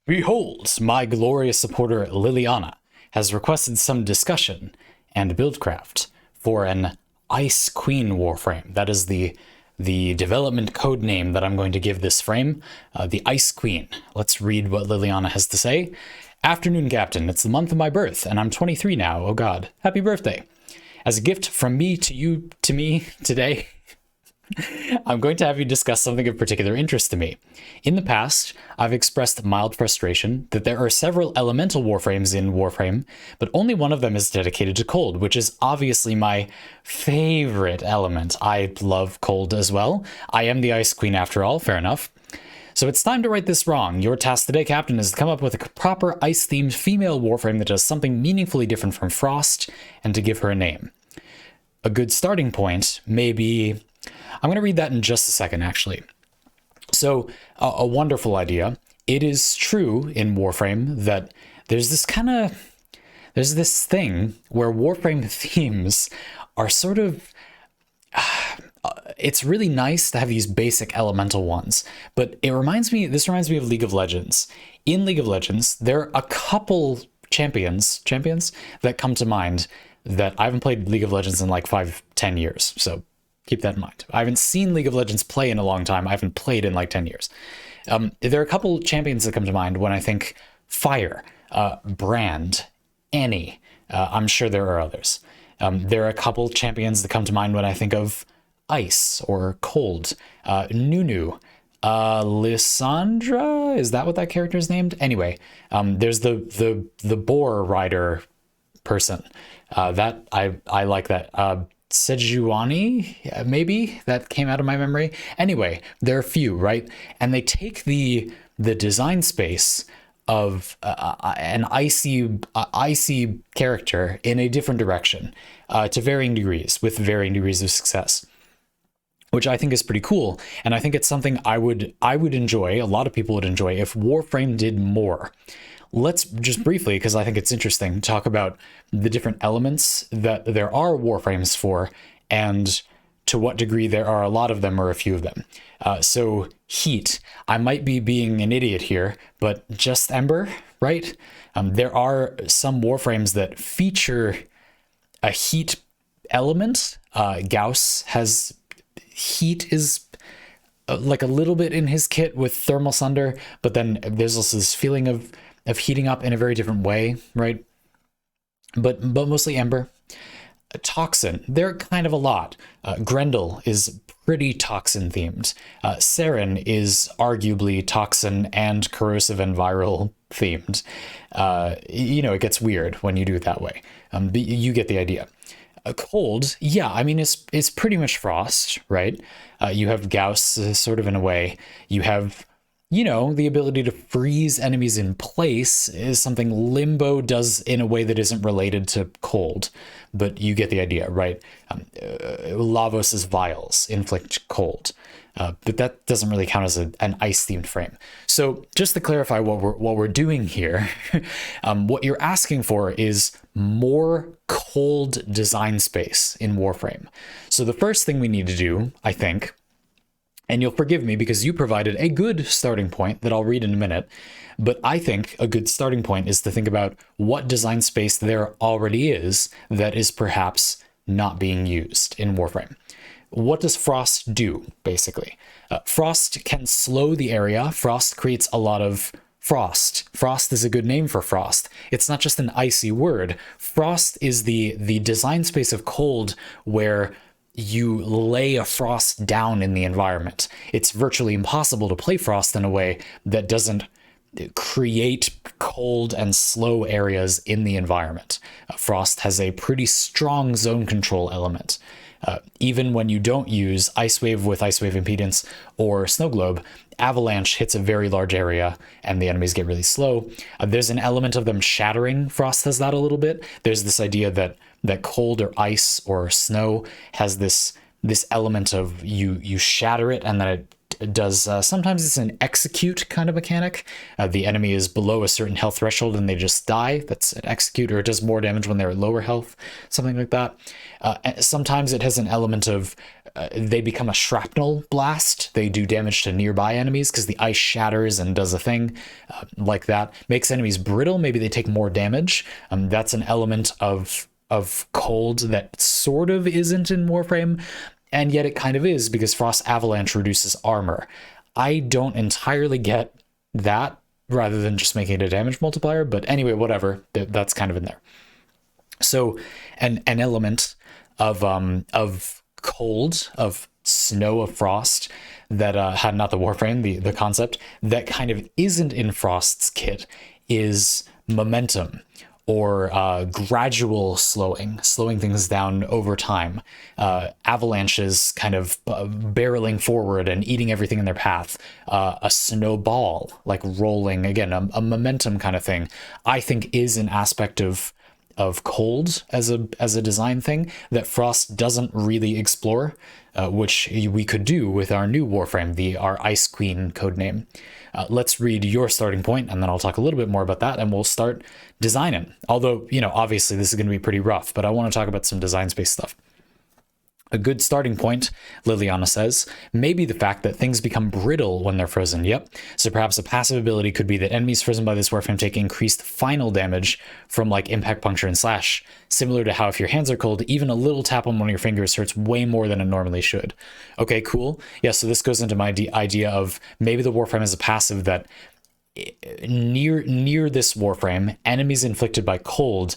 Behold, my glorious supporter Liliana has requested some discussion and buildcraft for an Ice Queen Warframe. That is the development code name that I'm going to give this frame, the Ice Queen. Let's read what Liliana has to say. Afternoon, Captain. It's the month of my birth, and I'm 23 now. Oh God, happy birthday. As a gift from me to you, to me, today, I'm going to have you discuss something of particular interest to me. In the past, I've expressed mild frustration that there are several elemental warframes in Warframe, but only one of them is dedicated to cold, which is obviously my favorite element. I love cold as well. I am the Ice Queen after all, fair enough. So it's time to right this wrong. Your task today, Captain, is to come up with a proper ice-themed female warframe that does something meaningfully different from Frost, and to give her a name. A good starting point may be... I'm going to read that in just a second, actually. So, a wonderful idea. It is true in Warframe that there's this thing where Warframe themes are sort of... it's really nice to have these basic elemental ones, but this reminds me of League of Legends. In League of Legends, there are a couple champions that come to mind that I haven't played League of Legends in like 5-10 years, so keep that in mind. I haven't seen League of Legends play in a long time. I haven't played in like 10 years. There are a couple champions that come to mind when I think Fire, Brand, Annie. I'm sure there are others. There are a couple champions that come to mind when I think of Ice or Cold. Nunu. Lysandra? Is that what that character is named? Anyway, there's the boar rider person. That I like that. Sejuani, maybe that came out of my memory. Anyway, there are a few, right? And they take the design space of an icy character in a different direction, to varying degrees, with varying degrees of success, which I think is pretty cool. And I think it's something I would enjoy, a lot of people would enjoy, if Warframe did more. Let's just briefly, because I think it's interesting, talk about the different elements that there are Warframes for, and to what degree there are a lot of them or a few of them. So heat, I might be being an idiot here, but just Ember, right? There are some Warframes that feature a heat element. Gauss has heat is like a little bit in his kit with Thermal Sunder, but then there's also this feeling of heating up in a very different way, right? But mostly Ember. Toxin, they're kind of a lot. Grendel is pretty toxin themed. Saren is arguably toxin and corrosive and viral themed. It gets weird when you do it that way. But you get the idea. Cold, yeah, I mean, it's pretty much Frost, right? You have Gauss, sort of in a way. You have... the ability to freeze enemies in place is something Limbo does in a way that isn't related to cold, but you get the idea, right? Lavos' vials inflict cold, but that doesn't really count as an ice-themed frame. So just to clarify what we're doing here, what you're asking for is more cold design space in Warframe. So the first thing we need to do, I think, and you'll forgive me because you provided a good starting point that I'll read in a minute, but I think a good starting point is to think about what design space there already is that is perhaps not being used in Warframe. What does Frost do, basically? Frost can slow the area. Frost creates a lot of frost. Frost is a good name for Frost. It's not just an icy word. Frost is the design space of cold where you lay a frost down in the environment. It's virtually impossible to play Frost in a way that doesn't create cold and slow areas in the environment. Frost has a pretty strong zone control element. Even when you don't use Ice Wave with Ice Wave impedance or Snow Globe, Avalanche hits a very large area and the enemies get really slow. There's an element of them shattering. Frost has that a little bit. There's this idea that cold or ice or snow has this element of you shatter it and then does sometimes it's an execute kind of mechanic. The enemy is below a certain health threshold and they just die. That's an execute, or it does more damage when they're at lower health, something like that. Sometimes it has an element of they become a shrapnel blast. They do damage to nearby enemies because the ice shatters and does a thing like that. Makes enemies brittle. Maybe they take more damage. That's an element of cold that sort of isn't in Warframe, and yet it kind of is, because Frost Avalanche reduces armor. I don't entirely get that, rather than just making it a damage multiplier, but anyway, whatever, that's kind of in there. So an element of cold, of snow, of frost, that had not the Warframe, the concept, that kind of isn't in Frost's kit, is momentum, or gradual slowing things down over time. Avalanches kind of barreling forward and eating everything in their path. A snowball, like rolling, again, a momentum kind of thing, I think is an aspect of cold as a design thing that Frost doesn't really explore, which we could do with our new Warframe, our Ice Queen codename. Let's read your starting point, and then I'll talk a little bit more about that, and we'll start designing. Although, obviously this is going to be pretty rough, but I want to talk about some design space stuff. A good starting point, Liliana says, may be the fact that things become brittle when they're frozen. Yep. So perhaps a passive ability could be that enemies frozen by this Warframe take increased final damage from like impact, puncture, and slash. Similar to how if your hands are cold, even a little tap on one of your fingers hurts way more than it normally should. Okay, cool. Yeah, so this goes into my idea of maybe the Warframe is a passive that near this Warframe, enemies inflicted by cold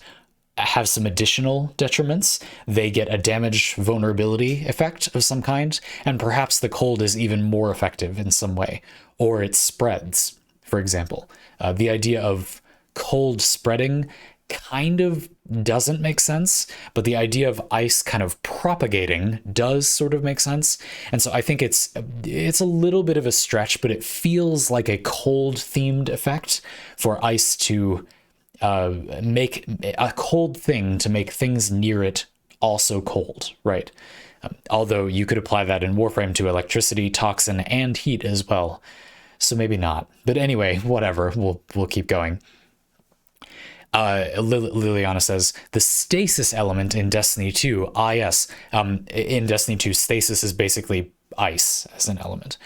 have some additional detriments. They get a damage vulnerability effect of some kind, and perhaps the cold is even more effective in some way, or it spreads, for example. The idea of cold spreading kind of doesn't make sense, but the idea of ice kind of propagating does sort of make sense. And so I think it's a little bit of a stretch, but it feels like a cold themed effect for ice to make a cold thing, to make things near it also cold, right? Although you could apply that in Warframe to electricity, toxin, and heat as well. So maybe not. But anyway, whatever. We'll keep going. Liliana says, the stasis element in Destiny 2, yes. In Destiny 2, stasis is basically ice as an element,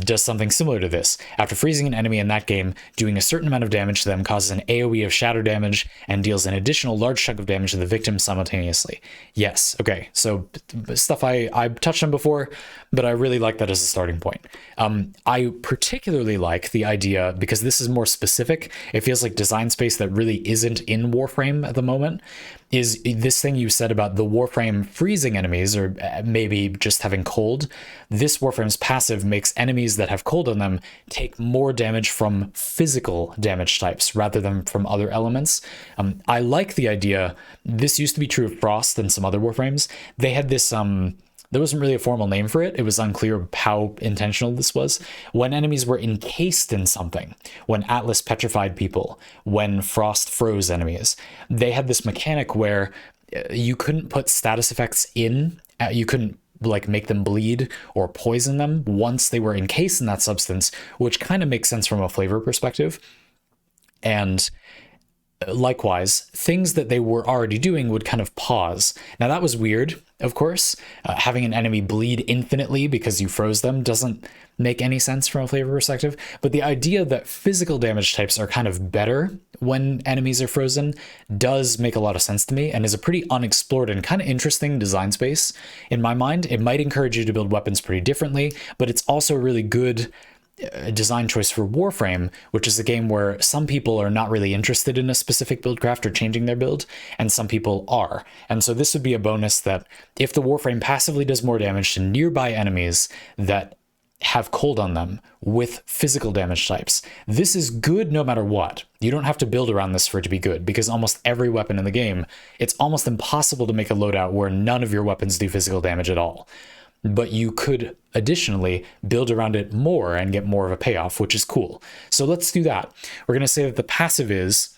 does something similar to this. After freezing an enemy in that game, doing a certain amount of damage to them causes an AoE of shatter damage and deals an additional large chunk of damage to the victim simultaneously. Yes, okay, so stuff I touched on before, but I really like that as a starting point. I particularly like the idea, because this is more specific, it feels like design space that really isn't in Warframe at the moment, is this thing you said about the Warframe freezing enemies, or maybe just having cold. This Warframe's passive makes enemies that have cold on them take more damage from physical damage types rather than from other elements. I like the idea. This used to be true of Frost and some other Warframes. They had this there wasn't really a formal name for it. It was unclear how intentional this was. When enemies were encased in something, when Atlas petrified people, when Frost froze enemies, they had this mechanic where you couldn't put status effects in, you couldn't like make them bleed or poison them once they were encased in that substance, which kind of makes sense from a flavor perspective. And likewise, things that they were already doing would kind of pause. Now that was weird, of course. Having an enemy bleed infinitely because you froze them doesn't make any sense from a flavor perspective, but the idea that physical damage types are kind of better when enemies are frozen does make a lot of sense to me, and is a pretty unexplored and kind of interesting design space. In my mind, it might encourage you to build weapons pretty differently, but it's also a really good design choice for Warframe, which is a game where some people are not really interested in a specific build craft or changing their build, and some people are. And so this would be a bonus that if the Warframe passively does more damage to nearby enemies that have cold on them with physical damage types, this is good no matter what. You don't have to build around this for it to be good, because almost every weapon in the game, it's almost impossible to make a loadout where none of your weapons do physical damage at all. But you could additionally build around it more and get more of a payoff, which is cool. So let's do that. We're going to say that the passive is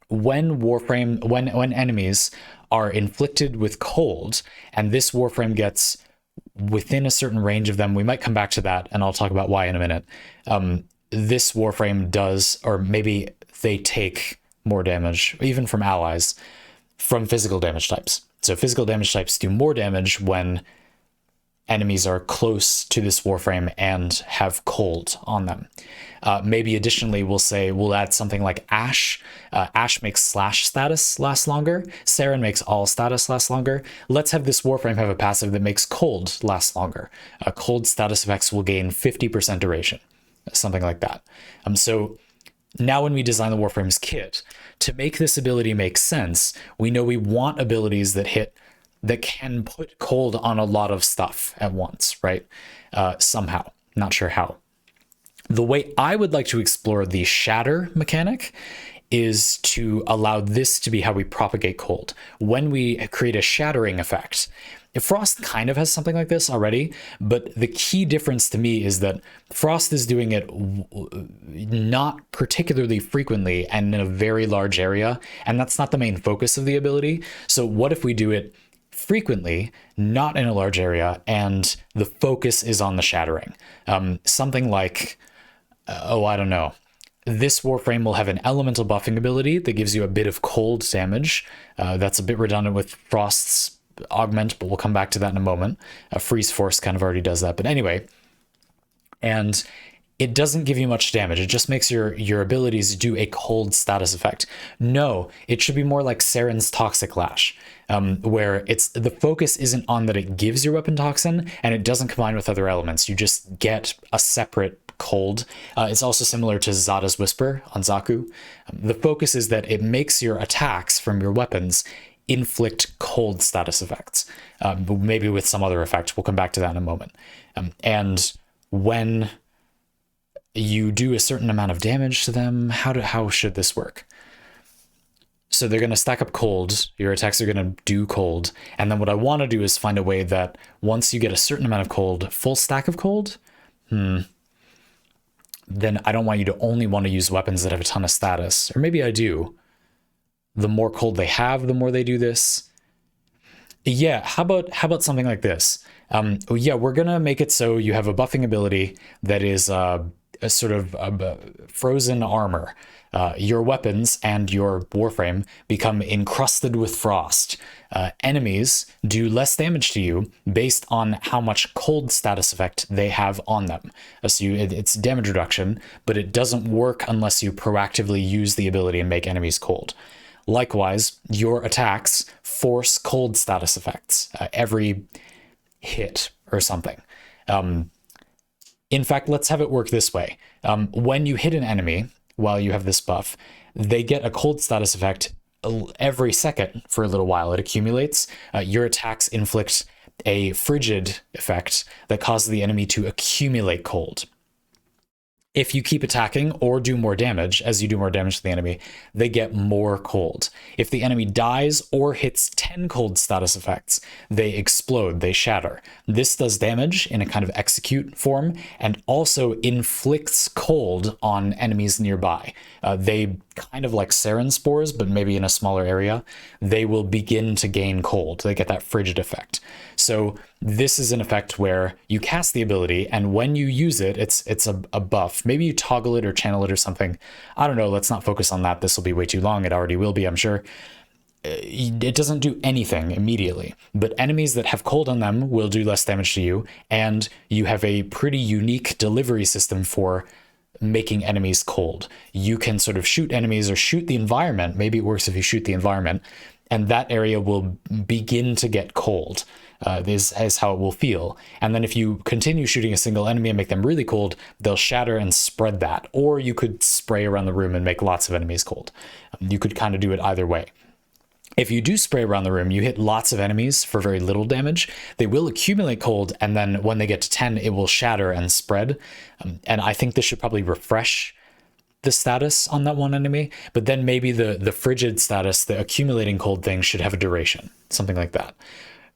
when enemies are inflicted with cold, and this Warframe gets within a certain range of them, we might come back to that, and I'll talk about why in a minute. This Warframe does, or maybe they take more damage, even from allies, from physical damage types. So physical damage types do more damage when enemies are close to this Warframe and have cold on them. Maybe additionally, we'll add something like Ash. Ash makes slash status last longer. Saren makes all status last longer. Let's have this Warframe have a passive that makes cold last longer. Cold status effects will gain 50% duration, something like that. So now when we design the Warframe's kit, to make this ability make sense, we know we want abilities that can put cold on a lot of stuff at once, right? Somehow, not sure how. The way I would like to explore the shatter mechanic is to allow this to be how we propagate cold. When we create a shattering effect, Frost kind of has something like this already, but the key difference to me is that Frost is doing it not particularly frequently and in a very large area, and that's not the main focus of the ability. So what if we do it frequently, not in a large area, and the focus is on the shattering? Something like, I don't know. This Warframe will have an elemental buffing ability that gives you a bit of cold damage. That's a bit redundant with Frost's augment, but we'll come back to that in a moment. Freeze Force kind of already does that. But anyway, and it doesn't give you much damage. It just makes your abilities do a cold status effect. No, it should be more like Saren's Toxic Lash, where the focus isn't on that it gives your weapon toxin and it doesn't combine with other elements. You just get a separate cold. It's also similar to Zada's Whisper on Zaku. The focus is that it makes your attacks from your weapons inflict cold status effects, maybe with some other effect. We'll come back to that in a moment. And when you do a certain amount of damage to them, how should this work? So they're going to stack up cold, your attacks are going to do cold, and then what I want to do is find a way that once you get a certain amount of cold, full stack of cold, then I don't want you to only want to use weapons that have a ton of status. Or maybe I do. The more cold they have, the more they do this. Yeah, how about something like this? We're gonna make it so you have a buffing ability that is a sort of frozen armor. Your weapons and your Warframe become encrusted with frost. Enemies do less damage to you based on how much cold status effect they have on them. So it's damage reduction, but it doesn't work unless you proactively use the ability and make enemies cold. Likewise, your attacks force cold status effects every hit or something. In fact, let's have it work this way. When you hit an enemy while you have this buff, they get a cold status effect every second for a little while. It accumulates. Your attacks inflict a frigid effect that causes the enemy to accumulate cold. If you keep attacking or do more damage, as you do more damage to the enemy, they get more cold. If the enemy dies or hits 10 cold status effects, they explode, they shatter. This does damage in a kind of execute form and also inflicts cold on enemies nearby. They kind of like Saren spores, but maybe in a smaller area, they will begin to gain cold. They get that frigid effect. So this is an effect where you cast the ability, and when you use it, it's a buff. Maybe you toggle it or channel it or something. I don't know. Let's not focus on that. This will be way too long. It already will be, I'm sure. It doesn't do anything immediately, but enemies that have cold on them will do less damage to you, and you have a pretty unique delivery system for making enemies cold. You can sort of shoot enemies or shoot the environment. Maybe it works if you shoot the environment, and that area will begin to get cold. This is how it will feel. And then if you continue shooting a single enemy and make them really cold, they'll shatter and spread that. Or you could spray around the room and make lots of enemies cold. You could kind of do it either way. If you do spray around the room, you hit lots of enemies for very little damage. They will accumulate cold, and then when they get to 10, it will shatter and spread. And I think this should probably refresh the status on that one enemy, but then maybe the frigid status, the accumulating cold thing, should have a duration, something like that.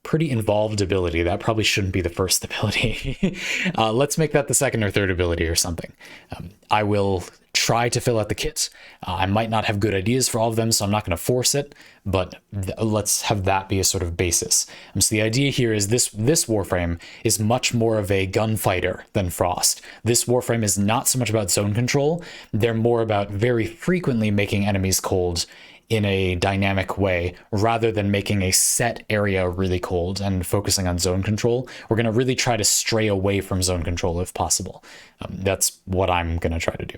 pretty involved ability. That probably shouldn't be the first ability. Let's make that the second or third ability or something. I will try to fill out the kit. I might not have good ideas for all of them, so I'm not going to force it, but let's have that be a sort of basis. So the idea here is this Warframe is much more of a gunfighter than Frost. This Warframe is not so much about zone control. They're more about very frequently making enemies cold in a dynamic way, rather than making a set area really cold and focusing on zone control. We're going to really try to stray away from zone control if possible. That's what I'm going to try to do.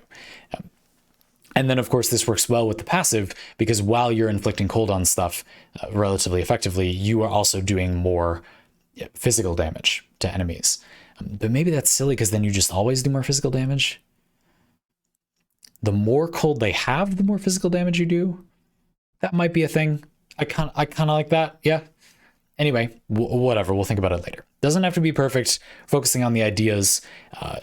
And then, of course, this works well with the passive, because while you're inflicting cold on stuff relatively effectively, you are also doing more physical damage to enemies. But maybe that's silly, because then you just always do more physical damage. The more cold they have, the more physical damage you do. That might be a thing. I kind of like that. Yeah. Anyway, whatever. We'll think about it later. Doesn't have to be perfect. Focusing on the ideas,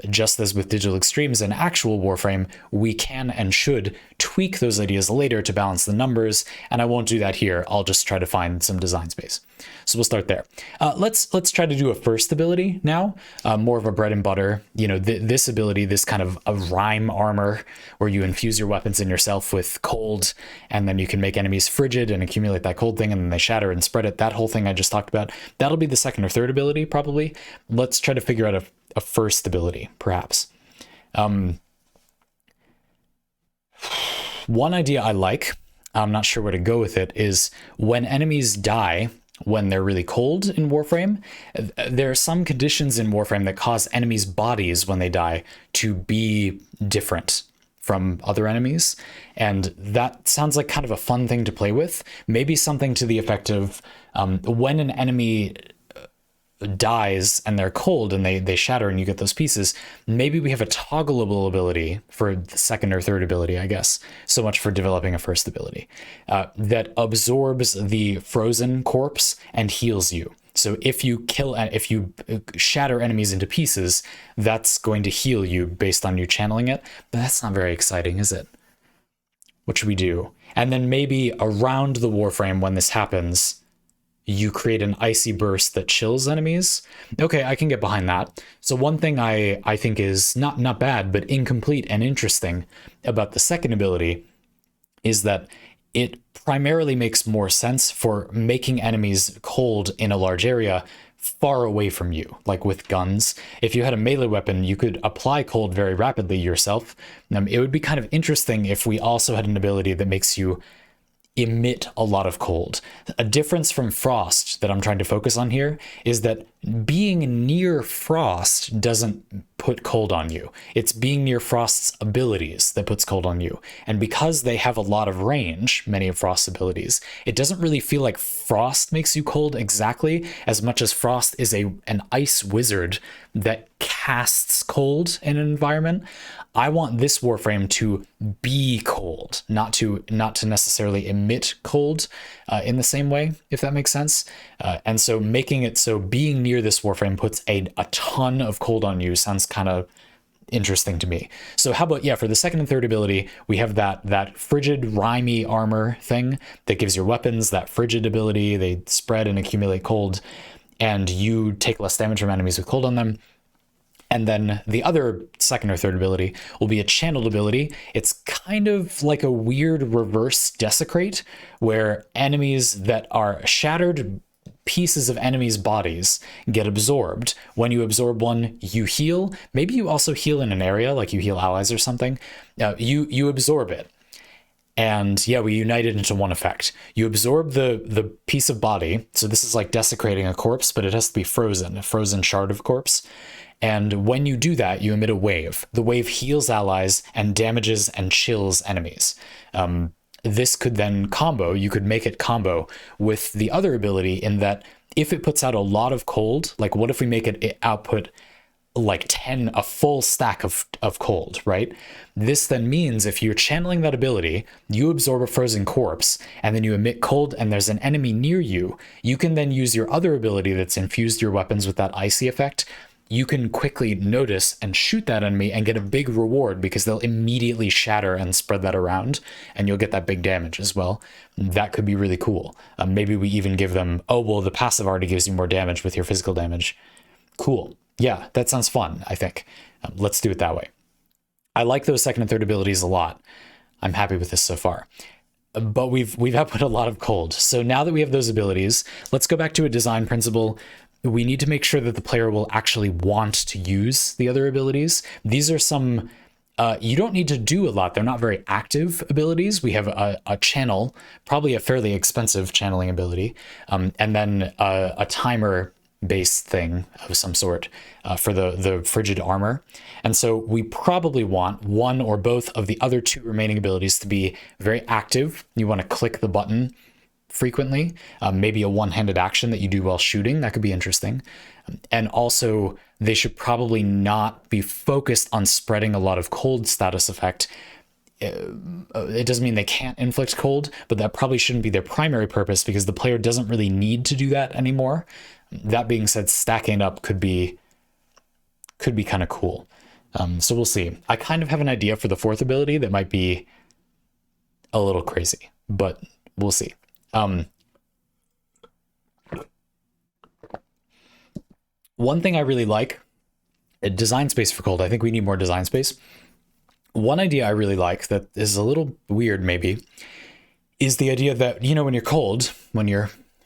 just as with Digital Extremes and actual Warframe, we can and should tweak those ideas later to balance the numbers, and I won't do that here. I'll just try to find some design space. So we'll start there. Let's try to do a first ability now, more of a bread and butter. You know, this ability, this kind of a rhyme armor, where you infuse your weapons in yourself with cold, and then you can make enemies frigid and accumulate that cold thing, and then they shatter and spread it. That whole thing I just talked about. That'll be the second or third ability, probably. Let's try to figure out a first ability, perhaps. One idea I like, I'm not sure where to go with it, is when enemies die when they're really cold in Warframe, there are some conditions in Warframe that cause enemies' bodies when they die to be different from other enemies. And that sounds like kind of a fun thing to play with. Maybe something to the effect of when an enemy dies and they're cold and they shatter and you get those pieces, maybe we have a toggleable ability for the second or third ability, I guess. So much for developing a first ability that absorbs the frozen corpse and heals you. So if you shatter enemies into pieces, that's going to heal you based on you channeling it. But that's not very exciting, is it? What should we do? And then maybe around the Warframe, when this happens, you create an icy burst that chills enemies. Okay, I can get behind that. So one thing I think is not bad, but incomplete and interesting about the second ability is that it primarily makes more sense for making enemies cold in a large area far away from you, like with guns. If you had a melee weapon, you could apply cold very rapidly yourself. It would be kind of interesting if we also had an ability that makes you emit a lot of cold. A difference from Frost that I'm trying to focus on here is that being near Frost doesn't put cold on you. It's being near Frost's abilities that puts cold on you. And because they have a lot of range, many of Frost's abilities, it doesn't really feel like Frost makes you cold exactly as much as Frost is an ice wizard that casts cold in an environment. I want this Warframe to be cold, not to necessarily emit cold in the same way, if that makes sense. And so making it so being near this Warframe puts a ton of cold on you sounds kind of interesting to me. So how about, for the second and third ability, we have that frigid, rhymy armor thing that gives your weapons that frigid ability. They spread and accumulate cold, and you take less damage from enemies with cold on them. And then the other second or third ability will be a channeled ability. It's kind of like a weird reverse desecrate, where enemies that are shattered pieces of enemies' bodies get absorbed. When you absorb one, you heal. Maybe you also heal in an area, like you heal allies or something. You absorb it. And we unite it into one effect. You absorb the piece of body. So this is like desecrating a corpse, but it has to be frozen, a frozen shard of corpse. And when you do that, you emit a wave. The wave heals allies and damages and chills enemies. This could then combo, you could make it combo with the other ability, in that if it puts out a lot of cold, like what if we make it output like a full stack of cold, right? This then means if you're channeling that ability, you absorb a frozen corpse and then you emit cold and there's an enemy near you, you can then use your other ability that's infused your weapons with that icy effect, you can quickly notice and shoot that enemy and get a big reward because they'll immediately shatter and spread that around, and you'll get that big damage as well. That could be really cool. Maybe we even give them, oh, well, the passive already gives you more damage with your physical damage. Cool. Yeah, that sounds fun, I think. Let's do it that way. I like those second and third abilities a lot. I'm happy with this so far. But we've output a lot of cold. So now that we have those abilities, let's go back to a design principle. We need to make sure that the player will actually want to use the other abilities. These are some, you don't need to do a lot. They're not very active abilities. We have a channel, probably a fairly expensive channeling ability, and then a timer based thing of some sort for the frigid armor. And so we probably want one or both of the other two remaining abilities to be very active. You want to click the button frequently, maybe a one-handed action that you do while shooting. That could be interesting. And also they should probably not be focused on spreading a lot of cold status effect. It doesn't mean they can't inflict cold, but that probably shouldn't be their primary purpose because the player doesn't really need to do that anymore. That being said, stacking up could be kind of cool. So we'll see. I kind of have an idea for the fourth ability that might be a little crazy, but we'll see. One thing I really like, a design space for cold. I think we need more design space. One idea I really like that is a little weird maybe is the idea that, you know, when you're cold,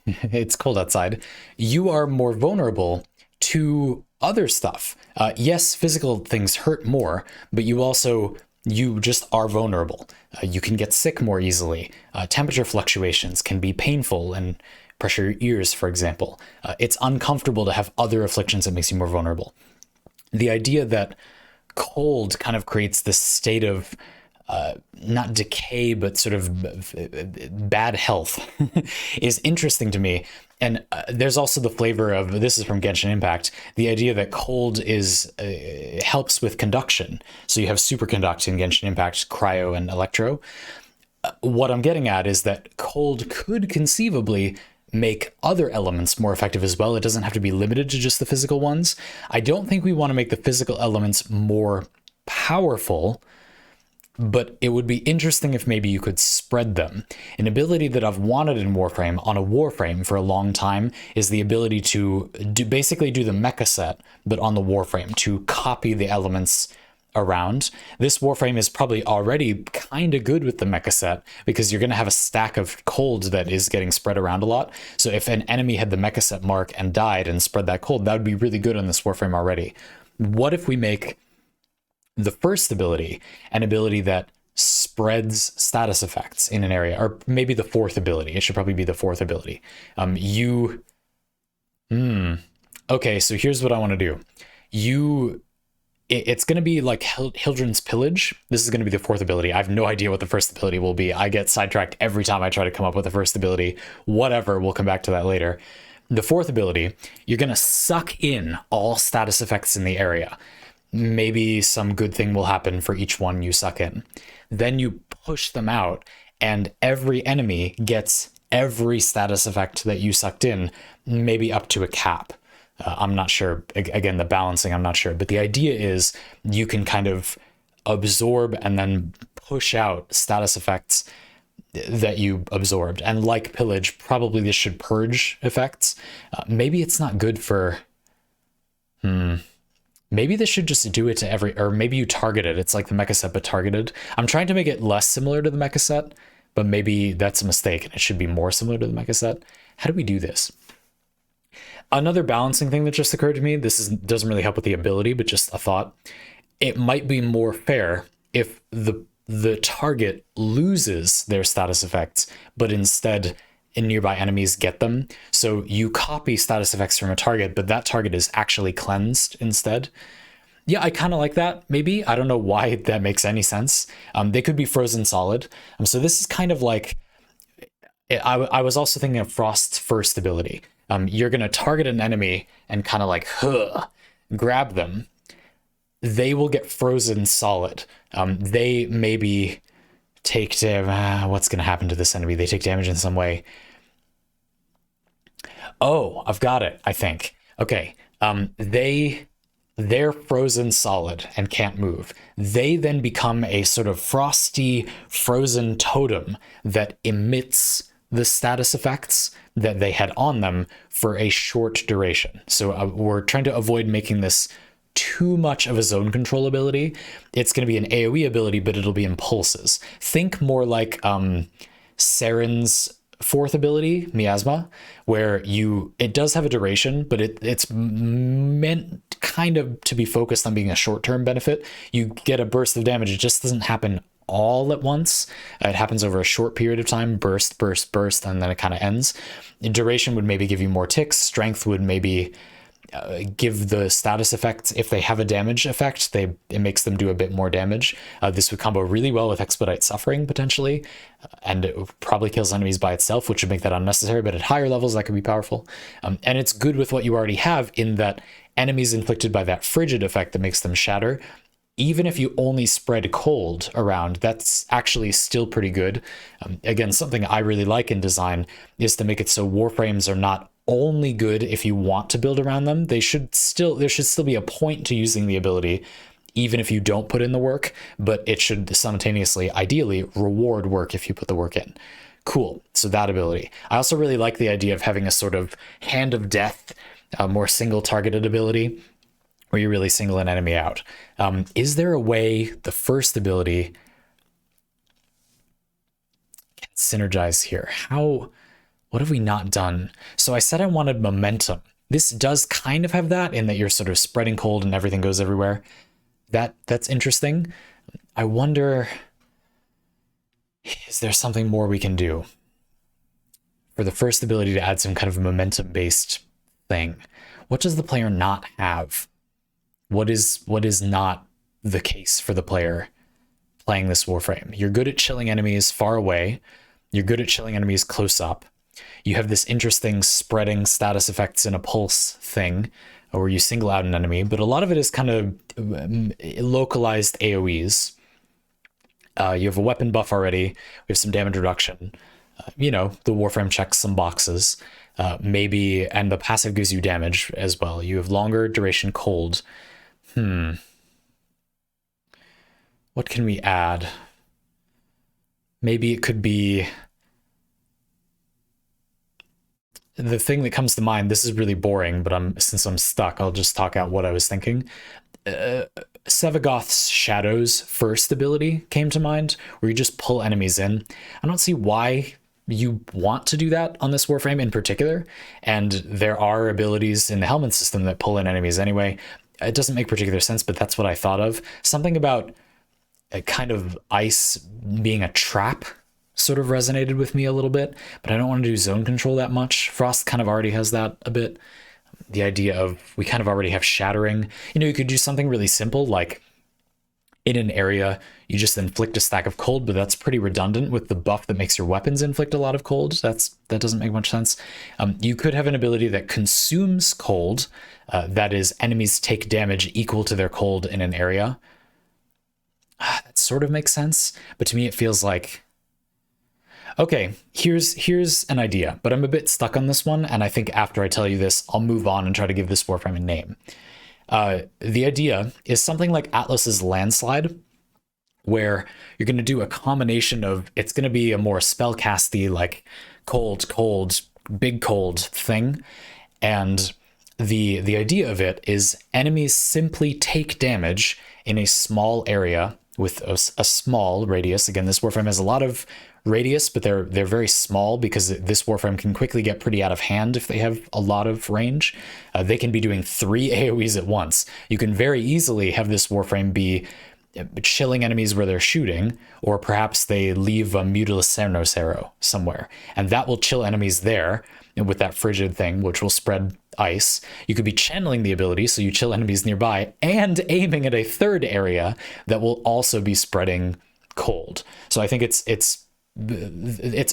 it's cold outside, you are more vulnerable to other stuff. Yes, physical things hurt more, but you just are vulnerable. You can get sick more easily. Temperature fluctuations can be painful and pressure your ears, for example. It's uncomfortable to have other afflictions that makes you more vulnerable. The idea that cold kind of creates this state of not decay, but sort of bad health is interesting to me. And there's also the flavor of, this is from Genshin Impact, the idea that cold helps with conduction. So you have superconduct in Genshin Impact, cryo and electro. What I'm getting at is that cold could conceivably make other elements more effective as well. It doesn't have to be limited to just the physical ones. I don't think we want to make the physical elements more powerful, but it would be interesting if maybe you could spread them. An ability that I've wanted in Warframe, on a Warframe for a long time, is the ability to basically do the mecha set, but on the Warframe, to copy the elements around. This Warframe is probably already kind of good with the mecha set because you're going to have a stack of cold that is getting spread around a lot. So if an enemy had the mecha set mark and died and spread that cold, that would be really good on this Warframe already. What if we make the first ability an ability that spreads status effects in an area, or maybe the fourth ability? It should probably be the fourth ability. Okay, so here's what I want to do. It's going to be like Hildren's Pillage. This is going to be the fourth ability. I have no idea what the first ability will be. I get sidetracked every time I try to come up with the first ability. Whatever, we'll come back to that later. The fourth ability, you're going to suck in all status effects in the area. Maybe some good thing will happen for each one you suck in. Then you push them out, and every enemy gets every status effect that you sucked in, maybe up to a cap. I'm not sure. Again, the balancing, I'm not sure. But the idea is you can kind of absorb and then push out status effects that you absorbed. And like Pillage, probably this should purge effects. Maybe it's not good for... Maybe this should just do it to every... Or maybe you target it. It's like the mecha set, but targeted. I'm trying to make it less similar to the mecha set, but maybe that's a mistake and it should be more similar to the mecha set. How do we do this? Another balancing thing that just occurred to me, doesn't really help with the ability, but just a thought. It might be more fair if the target loses their status effects, but instead nearby enemies get them. So you copy status effects from a target, but that target is actually cleansed instead. Yeah, I kind of like that, maybe. I don't know why that makes any sense. They could be frozen solid. So this is kind of like... I was also thinking of Frost's first ability. You're going to target an enemy and kind of like grab them. They will get frozen solid. They maybe take what's going to happen to this enemy? They take damage in some way. Oh, I've got it, I think. Okay. They They're frozen solid and can't move. They then become a sort of frosty, frozen totem that emits the status effects that they had on them for a short duration. So we're trying to avoid making this too much of a zone control ability. It's going to be an AoE ability, but it'll be in pulses. Think more like Saren's fourth ability, Miasma, where it does have a duration, but it's meant kind of to be focused on being a short-term benefit. You get a burst of damage. It just doesn't happen all at once. It happens over a short period of time, burst, burst, burst, and then it kind of ends. Duration would maybe give you more ticks. Strength would maybe give the status effects. If they have a damage effect, it makes them do a bit more damage. This would combo really well with Expedite Suffering potentially, and it probably kills enemies by itself, which would make that unnecessary, but at higher levels that could be powerful. And it's good with what you already have in that enemies inflicted by that frigid effect that makes them shatter, even if you only spread cold around, that's actually still pretty good. Again, something I really like in design is to make it so Warframes are not only good if you want to build around them. There should still be a point to using the ability, even if you don't put in the work, but it should simultaneously, ideally, reward work if you put the work in. Cool. So that ability. I also really like the idea of having a sort of Hand of Death, a more single targeted ability where you really single an enemy out. Is there a way the first ability can synergize here? What have we not done? So I said I wanted momentum. This does kind of have that in that you're sort of spreading cold and everything goes everywhere. That's interesting. I wonder, is there something more we can do for the first ability to add some kind of momentum-based thing? What does the player not have? What is not the case for the player playing this Warframe? You're good at chilling enemies far away. You're good at chilling enemies close up. You have this interesting spreading status effects in a pulse thing where you single out an enemy, but a lot of it is kind of localized AoEs. You have a weapon buff already. We have some damage reduction. The Warframe checks some boxes. Maybe, and the passive gives you damage as well. You have longer duration cold. What can we add? Maybe it could be the thing that comes to mind. This is really boring, but since I'm stuck, I'll just talk out what I was thinking. Sevagoth's Shadow's first ability came to mind, where you just pull enemies in. I don't see why you want to do that on this Warframe in particular, and there are abilities in the Helmet system that pull in enemies anyway. It doesn't make particular sense, but that's what I thought of. Something about a kind of ice being a trap sort of resonated with me a little bit, but I don't want to do zone control that much. Frost kind of already has that a bit. The idea of we kind of already have shattering. You could do something really simple like in an area, you just inflict a stack of cold, but that's pretty redundant with the buff that makes your weapons inflict a lot of cold. That doesn't make much sense. You could have an ability that consumes cold, that is, enemies take damage equal to their cold in an area. That sort of makes sense, but to me it feels like, okay, here's an idea, but I'm a bit stuck on this one, and I think after I tell you this, I'll move on and try to give this Warframe a name. The idea is something like Atlas's Landslide, where you're going to do a combination of, it's going to be a more spellcasty, like cold, big cold thing. And the idea of it is enemies simply take damage in a small area with a small radius. Again, this Warframe has a lot of radius, but they're very small because this Warframe can quickly get pretty out of hand if they have a lot of range. They can be doing 3 AoEs at once. You can very easily have this Warframe be chilling enemies where they're shooting, or perhaps they leave a Mutilus Cernocero somewhere, and that will chill enemies there with that frigid thing, which will spread ice. You could be channeling the ability, so you chill enemies nearby, and aiming at a third area that will also be spreading cold. So I think it's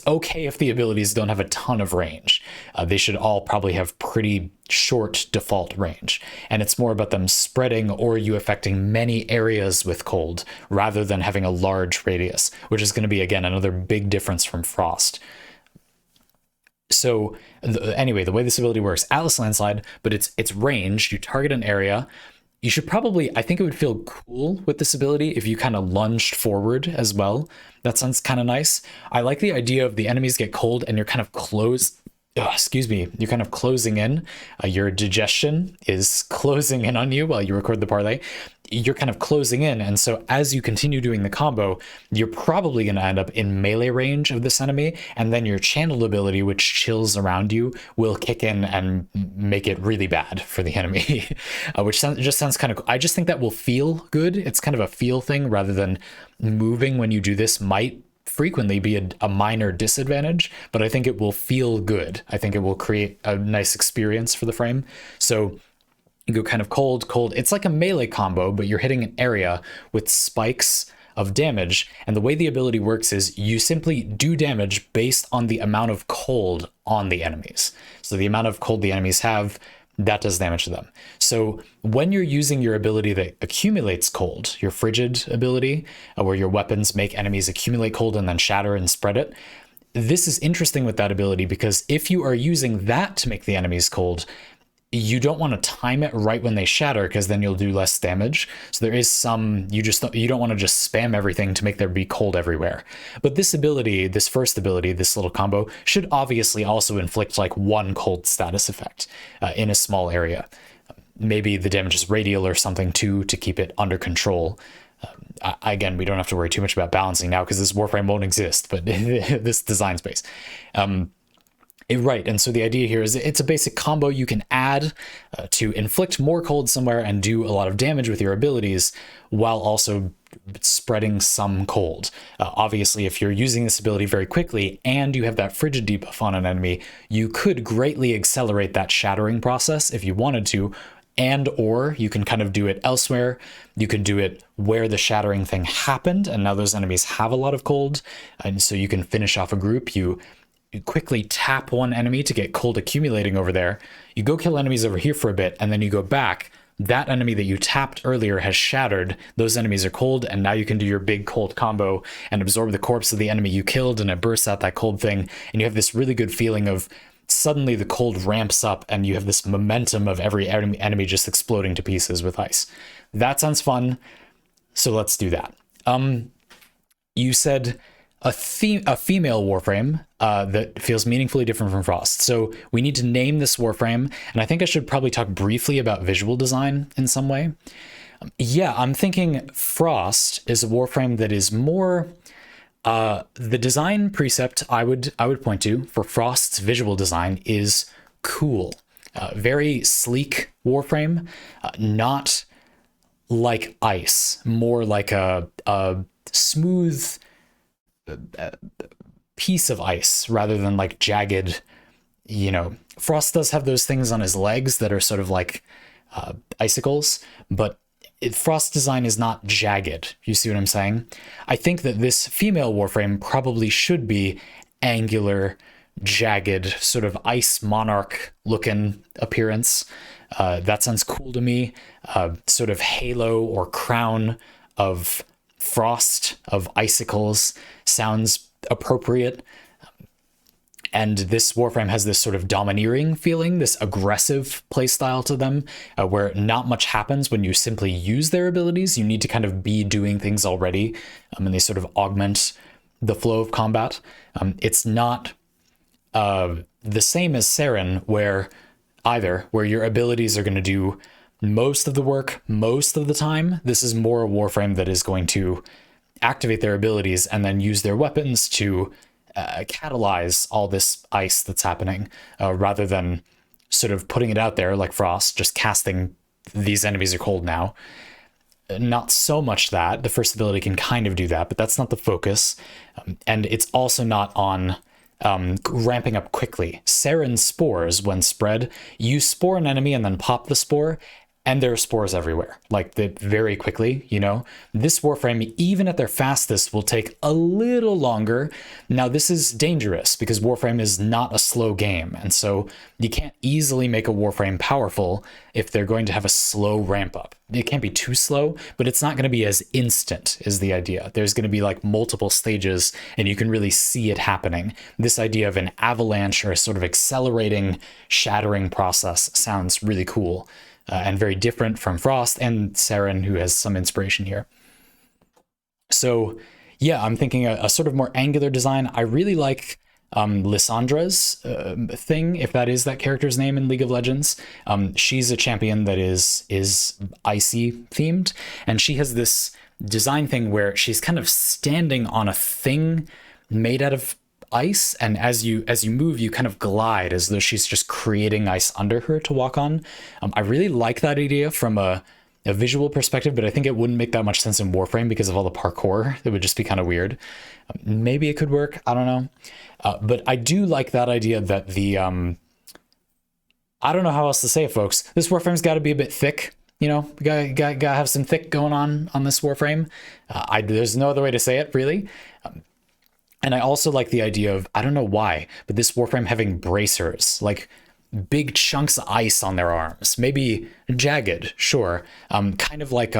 okay if the abilities don't have a ton of range. They should all probably have pretty short default range. And it's more about them spreading or you affecting many areas with cold rather than having a large radius, which is going to be, again, another big difference from Frost. So anyway, the way this ability works, Atlas Landslide, but it's ranged. You target an area You should probably, I think it would feel cool with this ability if you kind of lunged forward as well. That sounds kind of nice. I like the idea of the enemies get cold and you're kind of close. Excuse me, you're kind of closing in. Your digestion is closing in on you while you record the parlay. You're kind of closing in. And so as you continue doing the combo, you're probably going to end up in melee range of this enemy. And then your channeled ability, which chills around you, will kick in and make it really bad for the enemy, which just sounds kind of, I just think that will feel good. It's kind of a feel thing rather than moving when you do this might frequently be a minor disadvantage, but I think it will feel good. I think it will create a nice experience for the frame. So you go kind of cold, cold. It's like a melee combo, but you're hitting an area with spikes of damage. And the way the ability works is you simply do damage based on the amount of cold on the enemies. So the amount of cold the enemies have, that does damage to them. So when you're using your ability that accumulates cold, your frigid ability, where your weapons make enemies accumulate cold and then shatter and spread it, this is interesting with that ability because if you are using that to make the enemies cold, you don't want to time it right when they shatter because then you'll do less damage. So there is some, you don't want to just spam everything to make there be cold everywhere. But this ability, this first ability, this little combo should obviously also inflict like one cold status effect in a small area. Maybe the damage is radial or something too to keep it under control. Again, we don't have to worry too much about balancing now because this Warframe won't exist, but this design space. Right, and so the idea here is it's a basic combo you can add to inflict more cold somewhere and do a lot of damage with your abilities while also spreading some cold. Obviously, if you're using this ability very quickly and you have that frigid debuff on an enemy, you could greatly accelerate that shattering process if you wanted to, and or you can kind of do it elsewhere. You can do it where the shattering thing happened, and now those enemies have a lot of cold, and so you can finish off a group. You quickly tap one enemy to get cold accumulating over there. You go kill enemies over here for a bit, and then you go back. That enemy that you tapped earlier has shattered. Those enemies are cold, and now you can do your big cold combo and absorb the corpse of the enemy you killed, and it bursts out that cold thing. And you have this really good feeling of suddenly the cold ramps up, and you have this momentum of every enemy just exploding to pieces with ice. That sounds fun. So let's do that. You said a female Warframe that feels meaningfully different from Frost. So we need to name this Warframe, and I think I should probably talk briefly about visual design in some way. Yeah, I'm thinking Frost is a Warframe that is more the design precept I would point to for Frost's visual design is cool. Very sleek Warframe, not like ice, more like a smooth piece of ice rather than like jagged. Frost does have those things on his legs that are sort of like icicles, but Frost design is not jagged. You see what I'm saying? I think that this female Warframe probably should be angular, jagged, sort of ice monarch looking appearance. That sounds cool to me. Sort of halo or crown of frost, of icicles, sounds appropriate. And this Warframe has this sort of domineering feeling, this aggressive playstyle to them, where not much happens when you simply use their abilities. You need to kind of be doing things already, and they sort of augment the flow of combat. It's not the same as Saren, where your abilities are going to do most of the work most of the time. This is more a Warframe that is going to activate their abilities and then use their weapons to catalyze all this ice that's happening, rather than sort of putting it out there like Frost, just casting these enemies are cold now. Not so much that. The first ability can kind of do that, but that's not the focus. And it's also not on ramping up quickly. Saren spores, when spread, you spore an enemy and then pop the spore, and there are spores everywhere, like very quickly. This Warframe, even at their fastest, will take a little longer. Now, this is dangerous because Warframe is not a slow game, and so you can't easily make a Warframe powerful if they're going to have a slow ramp up. It can't be too slow, but it's not going to be as instant, is the idea. There's going to be like multiple stages, and you can really see it happening. This idea of an avalanche or a sort of accelerating, shattering process sounds really cool. and very different from Frost and Saren, who has some inspiration here. So yeah, I'm thinking a sort of more angular design. I really like Lissandra's thing, if that is that character's name in League of Legends. She's a champion that is icy themed, and she has this design thing where she's kind of standing on a thing made out of ice, and as you move, you kind of glide as though she's just creating ice under her to walk on. I really like that idea from a visual perspective, but I think it wouldn't make that much sense in Warframe because of all the parkour. It would just be kind of weird. Maybe it could work, I don't know. But I do like that idea that the I don't know how else to say it, folks. This Warframe's got to be a bit thick. You know, got have some thick going on this Warframe. There's no other way to say it, really. And I also like the idea of, I don't know why, but this Warframe having bracers, like big chunks of ice on their arms, maybe jagged, sure. Kind of like,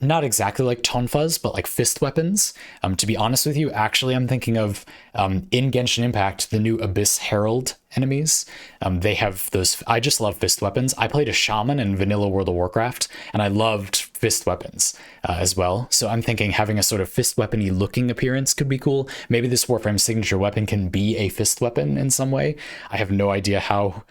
not exactly like Tonfas, but like fist weapons. To be honest with you, actually, I'm thinking of in Genshin Impact, the new Abyss Herald enemies. They have those. I just love fist weapons. I played a shaman in vanilla World of Warcraft, and I loved fist weapons as well. So I'm thinking having a sort of fist weapon-y looking appearance could be cool. Maybe this Warframe signature weapon can be a fist weapon in some way. I have no idea how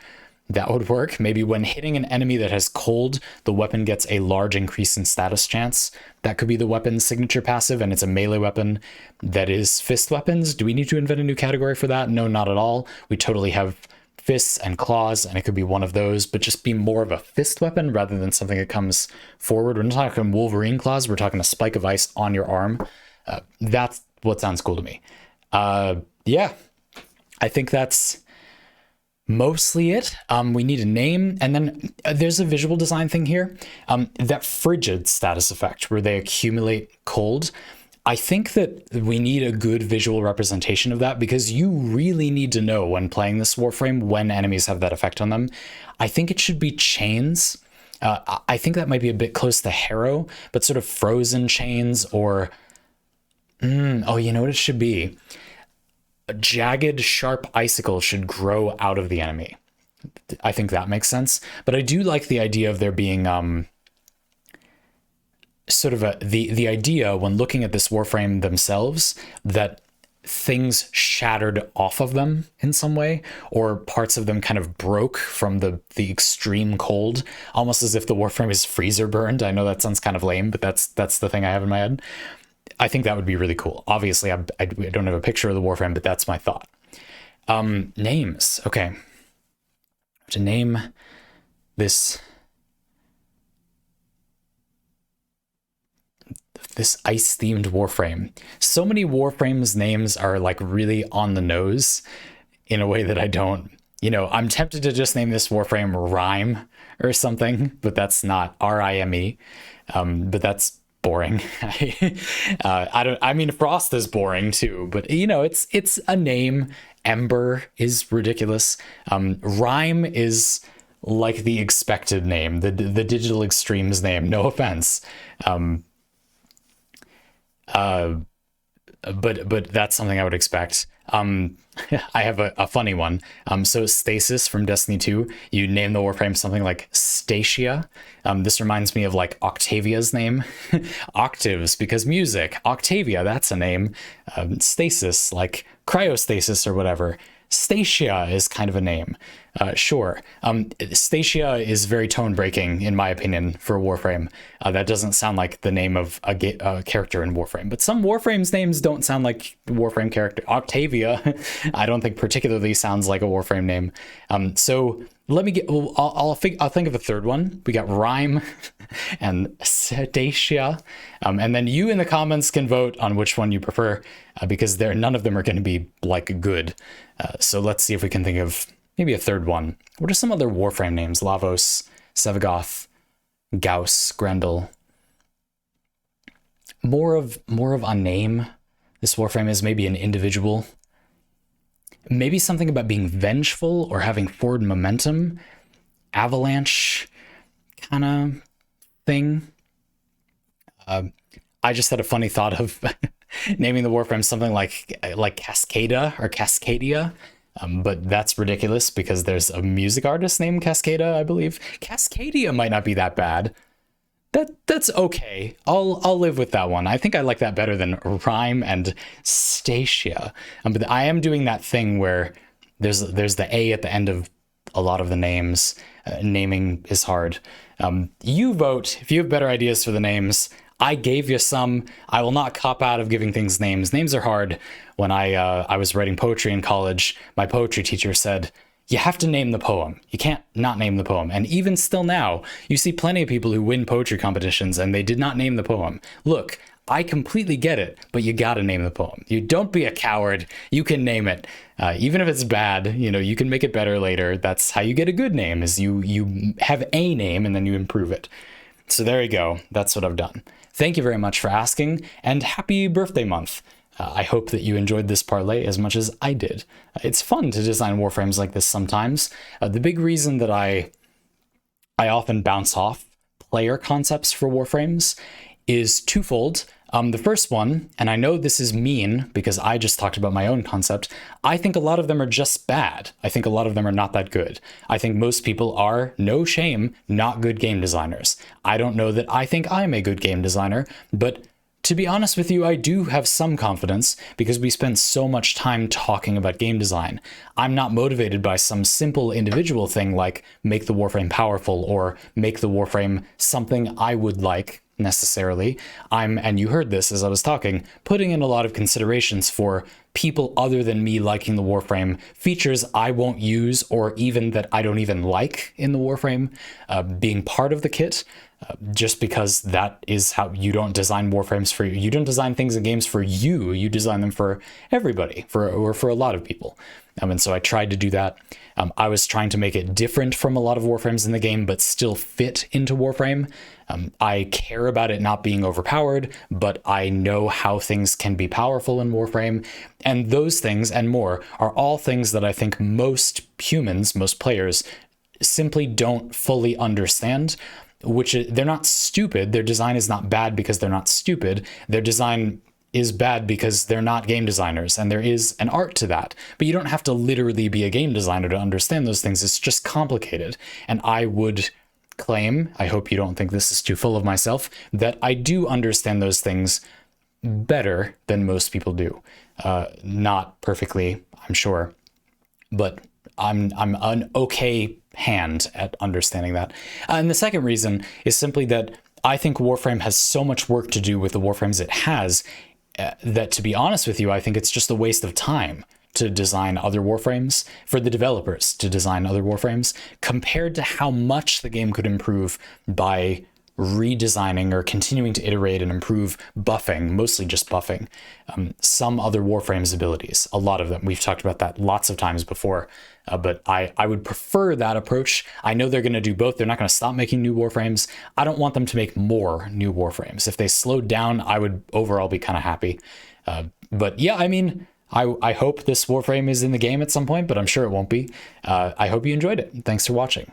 that would work. Maybe when hitting an enemy that has cold, the weapon gets a large increase in status chance. That could be the weapon's signature passive, and it's a melee weapon that is fist weapons. Do we need to invent a new category for that? No, not at all. We totally have fists and claws, and it could be one of those, but just be more of a fist weapon rather than something that comes forward. We're not talking Wolverine claws, we're talking a spike of ice on your arm. That's what sounds cool to me. Yeah, I think that's mostly it. We need a name, and then there's a visual design thing here. That frigid status effect where they accumulate cold. I think that we need a good visual representation of that, because you really need to know when playing this Warframe when enemies have that effect on them. I think it should be chains. I think that might be a bit close to Harrow, but sort of frozen chains, or oh, you know what it should be? A jagged, sharp icicle should grow out of the enemy. I think that makes sense. But I do like the idea of there being sort of the idea when looking at this Warframe themselves that things shattered off of them in some way, or parts of them kind of broke from the extreme cold, almost as if the Warframe is freezer burned. I know that sounds kind of lame, but that's the thing I have in my head. I think that would be really cool. Obviously, I don't have a picture of the Warframe, but that's my thought. Names. Okay. To name this ice-themed Warframe. So many Warframes names are like really on the nose in a way that I don't, I'm tempted to just name this Warframe Rhyme or something, but that's not Rime. But that's boring. I mean, Frost is boring too, but it's a name. Ember is ridiculous. Rhyme is like the expected name, the Digital Extremes name. No offense. But that's something I would expect. I have a funny one. So Stasis from Destiny 2, you name the Warframe something like Stacia. This reminds me of like Octavia's name. Octaves, because music. Octavia, that's a name. Stasis, like cryostasis or whatever. Stacia is kind of a name. Sure. Stacia is very tone breaking, in my opinion, for Warframe. That doesn't sound like the name of a character in Warframe, but some Warframe's names don't sound like Warframe character. Octavia, I don't think particularly sounds like a Warframe name. So let me get, I'll think of a third one. We got Rhyme and Stacia. And then you in the comments can vote on which one you prefer, because none of them are going to be like good. So let's see if we can think of maybe a third one. What are some other Warframe names? Lavos, Sevagoth, Gauss, Grendel. More of a name. This Warframe is maybe an individual. Maybe something about being vengeful or having forward momentum. Avalanche kind of thing. I just had a funny thought of naming the Warframe something like Cascada or Cascadia. But that's ridiculous because there's a music artist named Cascada, I believe. Cascadia might not be that bad. That's okay. I'll live with that one. I think I like that better than Rhyme and Stacia. But I am doing that thing where there's the A at the end of a lot of the names. Naming is hard. You vote if you have better ideas for the names. I gave you some. I will not cop out of giving things names. Names are hard. When I was writing poetry in college, my poetry teacher said, you have to name the poem. You can't not name the poem. And even still now, you see plenty of people who win poetry competitions and they did not name the poem. Look, I completely get it, but you gotta name the poem. You don't be a coward. You can name it. Even if it's bad, you can make it better later. That's how you get a good name, is you have a name and then you improve it. So there you go. That's what I've done. Thank you very much for asking, and happy birthday month. I hope that you enjoyed this parlay as much as I did. It's fun to design warframes like this sometimes. The big reason that I often bounce off player concepts for warframes is twofold. The first one, and I know this is mean because I just talked about my own concept, I think a lot of them are just bad. I think a lot of them are not that good. I think most people are, no shame, not good game designers. I don't know that I think I'm a good game designer, but to be honest with you, I do have some confidence because we spend so much time talking about game design. I'm not motivated by some simple individual thing like make the warframe powerful or make the warframe something I would like necessarily. And you heard this as I was talking, putting in a lot of considerations for people other than me liking the warframe, features I won't use or even that I don't even like in the warframe, being part of the kit. Just because that is how you don't design warframes for you. You don't design things in games for you. You design them for everybody, or for a lot of people. And so I tried to do that. I was trying to make it different from a lot of warframes in the game, but still fit into Warframe. I care about it not being overpowered, but I know how things can be powerful in Warframe. And those things and more are all things that I think most humans, most players, simply don't fully understand. Which they're not stupid. Their design is not bad because they're not stupid. Their design is bad because they're not game designers, and there is an art to that. But you don't have to literally be a game designer to understand those things. It's just complicated. And I would claim, I hope you don't think this is too full of myself, that I do understand those things better than most people do. Not perfectly, I'm sure, but I'm an okay hand at understanding that. And the second reason is simply that I think Warframe has so much work to do with the Warframes it has that, to be honest with you, I think it's just a waste of time to design other Warframes, for the developers to design other Warframes, compared to how much the game could improve by redesigning or continuing to iterate and improve buffing, mostly just buffing, some other Warframes abilities, a lot of them. We've talked about that lots of times before, but I would prefer that approach. I know they're going to do both. They're not going to stop making new Warframes. I don't want them to make more new Warframes. If they slowed down, I would overall be kind of happy. But yeah, I mean, I hope this Warframe is in the game at some point, but I'm sure it won't be. I hope you enjoyed it. Thanks for watching.